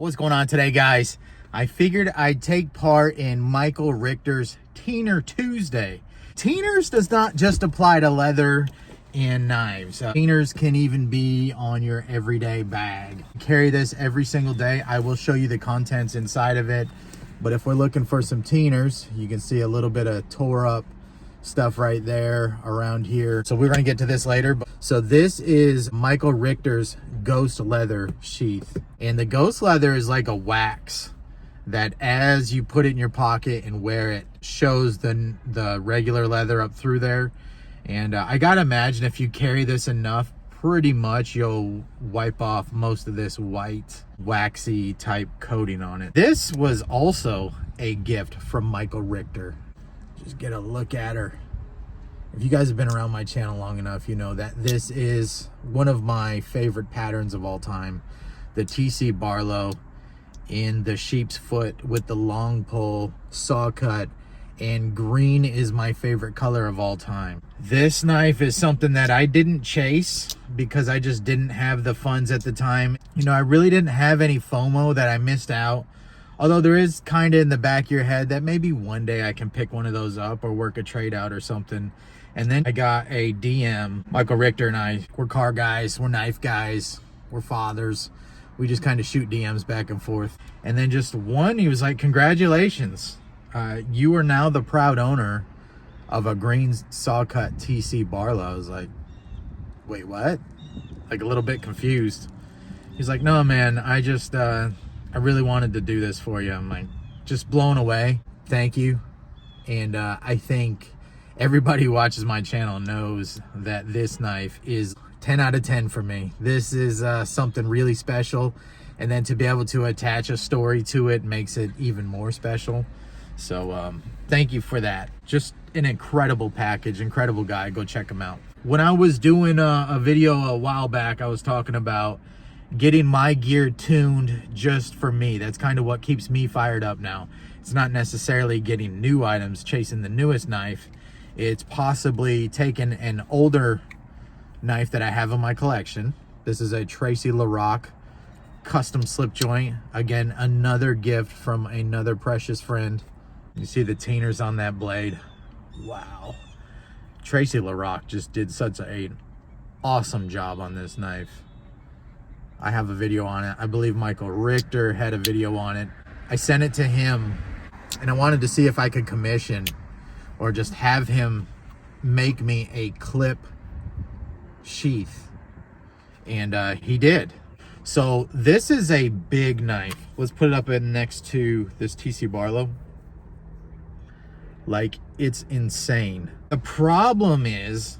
What's going on today, guys? I figured I'd take part in Michael Richter's Teener Tuesday. Teeners does not just apply to leather and knives. Teeners can even be on your everyday bag. Carry this every single day. I will show you the contents inside of it. But if we're looking for some teeners, you can see a little bit of tore up stuff right there around here. So we're gonna get to this later. So this is Michael Richter's ghost leather sheath. And the ghost leather is like a wax that as you put it in your pocket and wear it, shows the regular leather up through there. And I gotta imagine if you carry this enough, pretty much you'll wipe off most of this white waxy type coating on it. This was also a gift from Michael Richter. Just get a look at her. If you guys have been around my channel long enough, you know that this is one of my favorite patterns of all time. The TC Barlow in the sheep's foot with the long pull saw cut, and green is my favorite color of all time. This knife is something that I didn't chase because I just didn't have the funds at the time. You know, I really didn't have any FOMO that I missed out. Although there is kind of in the back of your head that maybe one day I can pick one of those up or work a trade out or something. And then I got a DM. Michael Richter and I, we're car guys, we're knife guys, we're fathers. We just kind of shoot DMs back and forth. And then just one, he was like, congratulations. You are now the proud owner of a green saw cut TC Barlow. I was like, wait, what? Like a little bit confused. He's like, no, man, I just, I really wanted to do this for you. I'm like, just blown away. Thank you. And I think everybody who watches my channel knows that this knife is 10 out of 10 for me. This is something really special. And then to be able to attach a story to it makes it even more special. So thank you for that. Just an incredible package, incredible guy. Go check him out. When I was doing a video a while back, I was talking about getting my gear tuned just for me. That's kind of what keeps me fired up now. It's not necessarily getting new items, chasing the newest knife. It's possibly taking an older knife that I have in my collection. This is a Tracy LaRock custom slip joint. Again, another gift from another precious friend. You see the teeners on that blade. Wow. Tracy LaRock just did such an awesome job on this knife. I have a video on it. I believe Michael Richter had a video on it. I sent it to him and I wanted to see if I could commission or just have him make me a clip sheath. And he did. So this is a big knife. Let's put it up next to this TC Barlow. Like, it's insane. The problem is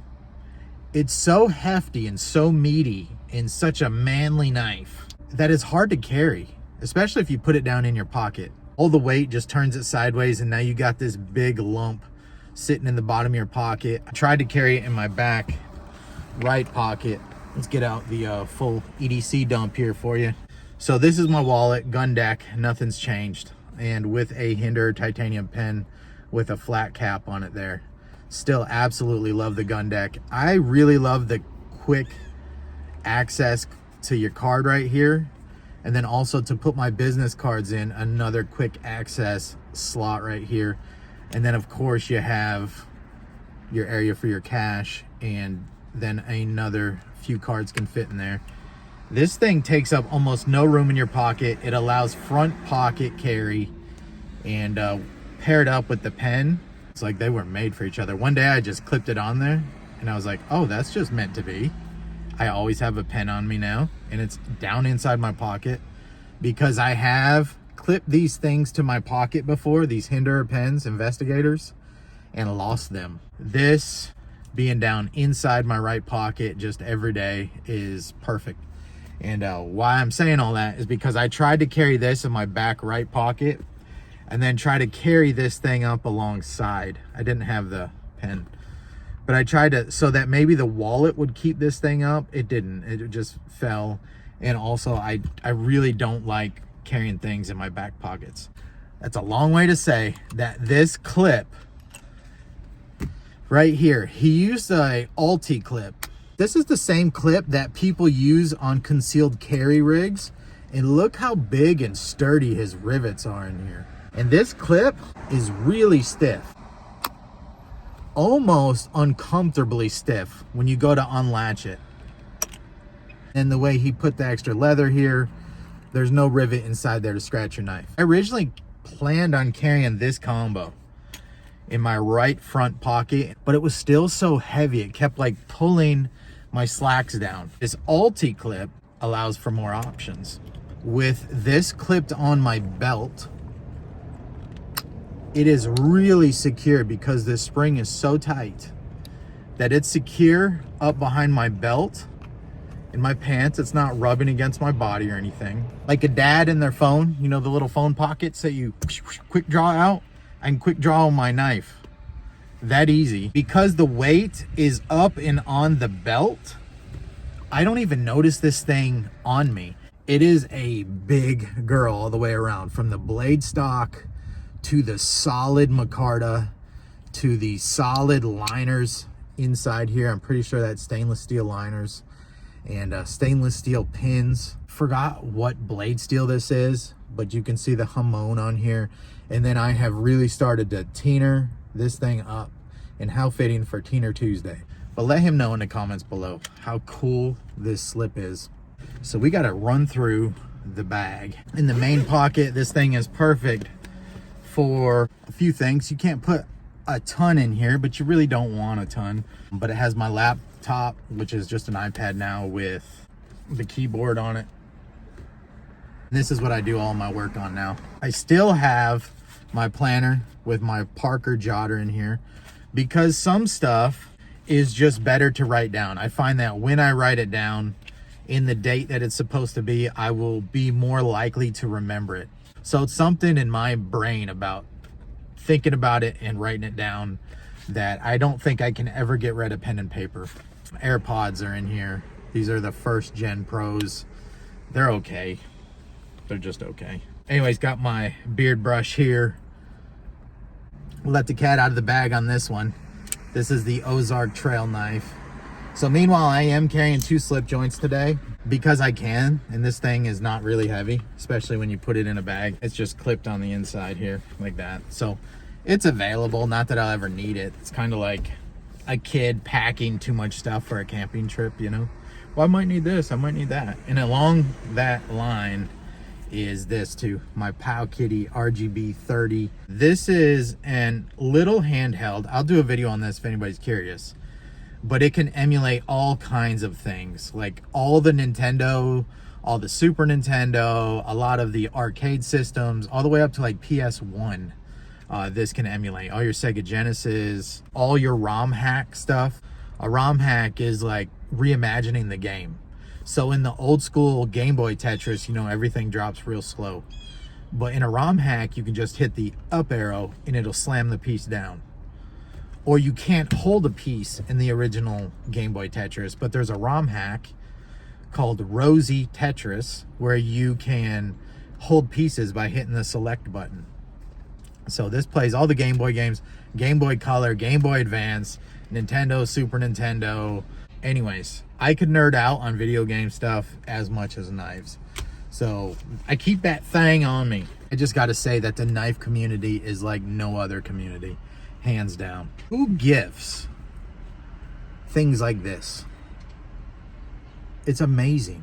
it's so hefty and so meaty and such a manly knife that it's hard to carry, especially if you put it down in your pocket. All the weight just turns it sideways and now you got this big lump sitting in the bottom of your pocket. I tried to carry it in my back right pocket. Let's get out the full EDC dump here for you. So this is my wallet, gun deck, nothing's changed. And with a Hinder titanium pen with a flat cap on it there. Still absolutely love the gun deck. I really love the quick access to your card right here. And then also to put my business cards in, another quick access slot right here. And then of course you have your area for your cash, and then another few cards can fit in there. This thing takes up almost no room in your pocket. It allows front pocket carry, and paired up with the pen, it's like they were made for each other. One day I just clipped it on there and I was like, oh, that's just meant to be. I always have a pen on me now, and it's down inside my pocket because I have clipped these things to my pocket before, these Hinder pens, Investigators, and lost them. This being down inside my right pocket just every day is perfect. And why I'm saying all that is because I tried to carry this in my back right pocket and then try to carry this thing up alongside. I didn't have the pen, but I tried to, so that maybe the wallet would keep this thing up. It didn't, it just fell. And also I really don't like carrying things in my back pockets. That's a long way to say that this clip right here, he used a Alti clip. This is the same clip that people use on concealed carry rigs And look how big and sturdy his rivets are in here. And this clip is really stiff. Almost uncomfortably stiff when you go to unlatch it. And the way he put the extra leather here, there's no rivet inside there to scratch your knife. I originally planned on carrying this combo in my right front pocket, but it was still so heavy. It kept like pulling my slacks down. This Alti clip allows for more options. With this clipped on my belt, it is really secure because this spring is so tight that it's secure up behind my belt. In my pants, it's not rubbing against my body or anything. Like a dad in their phone, you know, the little phone pockets that you quick draw out, I can quick draw my knife. That easy. Because the weight is up and on the belt, I don't even notice this thing on me. It is a big girl all the way around, from the blade stock to the solid micarta to the solid liners inside here. I'm pretty sure that's stainless steel liners and stainless steel pins. Forgot what blade steel this is, but you can see the Hamon on here. And then I have really started to teener this thing up, and how fitting for Teener Tuesday. But let him know in the comments below how cool this slip is. So we got to run through the bag. In the main pocket, this thing is perfect for a few things. You can't put a ton in here, but you really don't want a ton. But it has my laptop, which is just an iPad now with the keyboard on it. And this is what I do all my work on now. I still have my planner with my Parker jotter in here because some stuff is just better to write down. I find that when I write it down in the date that it's supposed to be, I will be more likely to remember it. So it's something in my brain about thinking about it and writing it down that I don't think I can ever get rid of pen and paper. AirPods are in here. These are the first gen Pros. They're okay. They're just okay. Anyways, got my beard brush here. Let the cat out of the bag on this one. This is the Ozark trail knife. So meanwhile, I am carrying 2 slip joints today because I can, and this thing is not really heavy, especially when you put it in a bag. It's just clipped on the inside here like that. So it's available, not that I'll ever need it. It's kind of like a kid packing too much stuff for a camping trip, you know? Well, I might need this, I might need that. And along that line is this too, my Pow Kitty RGB 30. This is an little handheld. I'll do a video on this if anybody's curious. But it can emulate all kinds of things, like all the Nintendo, all the Super Nintendo, a lot of the arcade systems, all the way up to like PS1. This can emulate all your Sega Genesis, all your ROM hack stuff. A ROM hack is like reimagining the game. So in the old school Game Boy Tetris, you know, everything drops real slow. But in a ROM hack, you can just hit the up arrow and it'll slam the piece down. Or you can't hold a piece in the original Game Boy Tetris, but there's a ROM hack called Rosy Tetris where you can hold pieces by hitting the select button. So this plays all the Game Boy games, Game Boy Color, Game Boy Advance, Nintendo, Super Nintendo. Anyways, I could nerd out on video game stuff as much as knives. So I keep that thing on me. I just got to say that the knife community is like no other community. Hands down. Who gifts things like this? It's amazing.